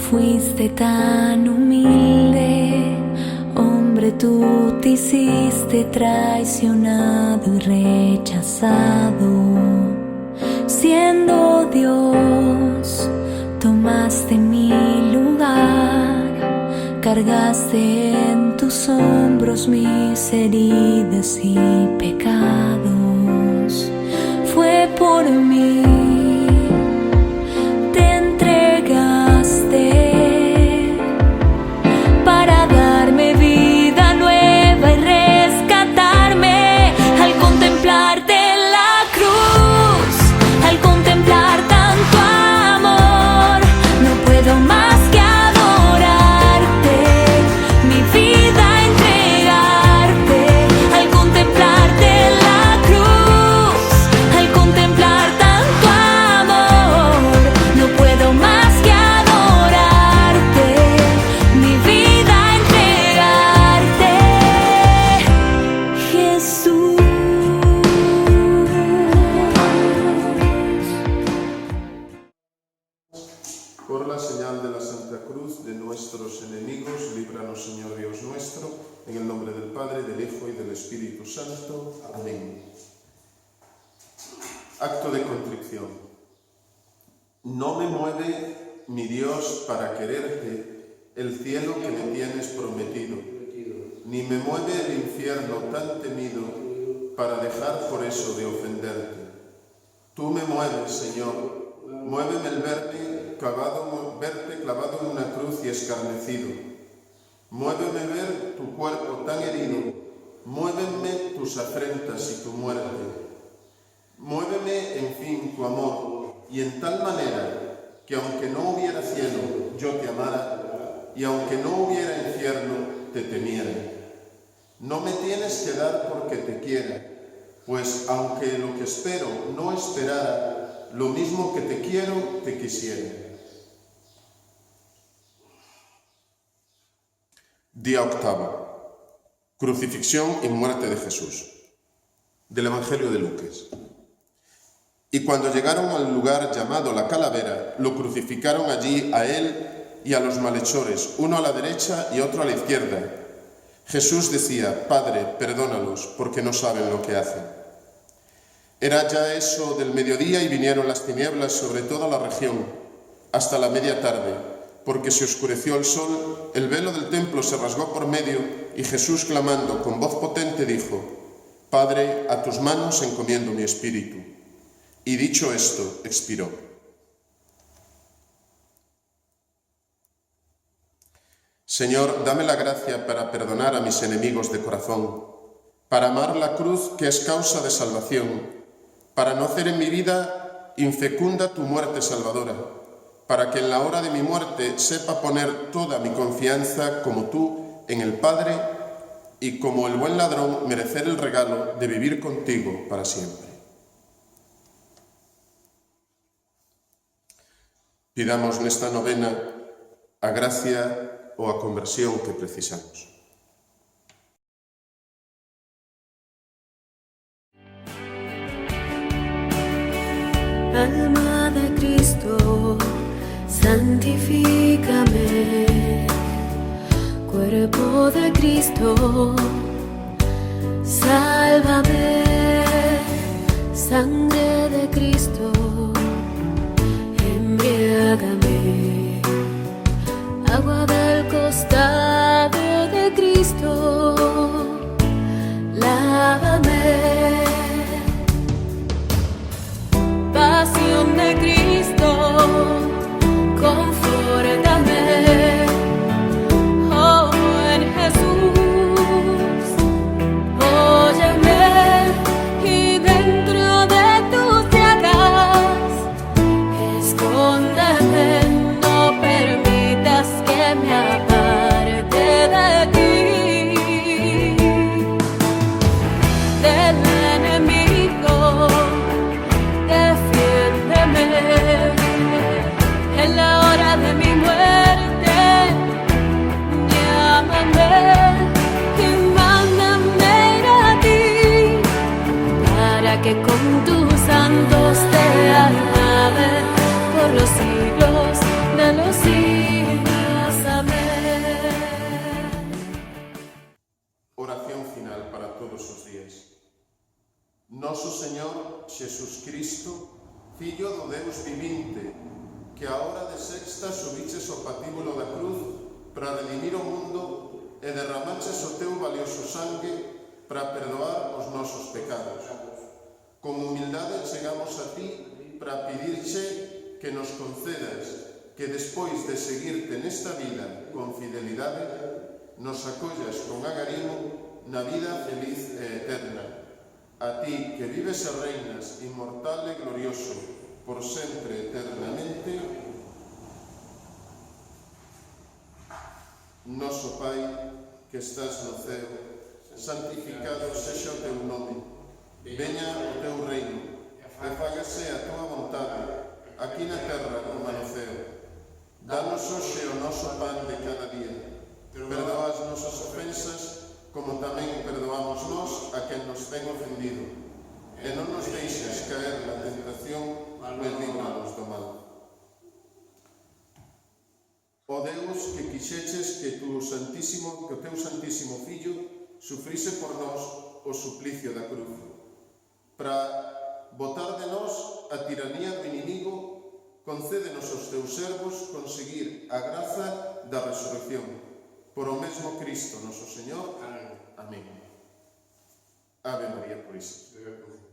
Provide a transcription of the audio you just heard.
fuiste tan humilde, hombre, tú te hiciste traicionado y rechazado. Siendo Dios, tomaste mi lugar, cargaste en tus hombros mis heridas y pecados. Fue por mí. Por la señal de la Santa Cruz de nuestros enemigos, líbranos, Señor Dios nuestro, en el nombre del Padre, del Hijo y del Espíritu Santo. Amén. Acto de contrición. No me mueve, mi Dios, para quererte, el cielo que me tienes prometido, ni me mueve el infierno tan temido para dejar por eso de ofenderte. Tú me mueves, Señor, muéveme el verte clavado en una cruz y escarnecido. Muéveme ver tu cuerpo tan herido, muéveme tus afrentas y tu muerte. Muéveme, en fin, tu amor, y en tal manera que aunque no hubiera cielo, yo te amara, y aunque no hubiera infierno, te temiera. No me tienes que dar porque te quiera, pues aunque lo que espero no esperara, lo mismo que te quiero, te quisiera. Día octavo. Crucifixión y muerte de Jesús. Del Evangelio de Lucas. Y cuando llegaron al lugar llamado la Calavera, lo crucificaron allí a él y a los malhechores, uno a la derecha y otro a la izquierda. Jesús decía: Padre, perdónalos, porque no saben lo que hacen. Era ya eso del mediodía y vinieron las tinieblas sobre toda la región, hasta la media tarde, porque se oscureció el sol, el velo del templo se rasgó por medio, y Jesús, clamando con voz potente, dijo: Padre, a tus manos encomiendo mi espíritu. Y dicho esto, expiró. Señor, dame la gracia para perdonar a mis enemigos de corazón, para amar la cruz que es causa de salvación, para no hacer en mi vida infecunda tu muerte salvadora, para que en la hora de mi muerte sepa poner toda mi confianza como tú en el Padre y como el buen ladrón merecer el regalo de vivir contigo para siempre. Pidamos nesta novena a gracia ou a conversión que precisamos. Alma de Cristo, santifícame. Cuerpo de Cristo, sálvame. Sangre de Cristo, embriágame. Agua del costado de Cristo, lávame. Pasión de Cristo, confórtame. Oh, en Jesús, óyeme, y dentro de tus llagas, escóndeme, no permitas que me aparte de ti, del enemigo. En la hora de mi muerte, llámame y mándame ir a ti, para que con tus santos te alabe por los siglos de Xesús Cristo, Fillo do Deus vivinte, que a hora de sexta subiches ao patíbulo da cruz para redimir o mundo e derramaches o teu valioso sangue para perdoar os nosos pecados. Con humildade chegamos a ti para pedirche que nos concedas que despois de seguirte nesta vida con fidelidade, nos acollas con agarimo na vida feliz e eterna. A ti que vives e reinas, inmortal e glorioso, por sempre eternamente. Noso Pai, que estás no ceo, santificado sexa o teu nome. Veña o teu reino, e fágase a tua vontade, aquí na terra como no ceo. Danos hoxe o noso pan de cada día. Perdoa as nosas ofensas, como tamén perdoamos nós a quen nos ten ofendido. E non nos deixes caer na tentación, mas líbranos do mal. Ó Deus, que quixeches que o teu santísimo Fillo sufrise por nós o suplicio da cruz, para botar de nós a tiranía do inimigo, concédenos aos teus servos conseguir a graza da resurrección. Por o mesmo Cristo, noso Señor. Amén. Ave María Purísima.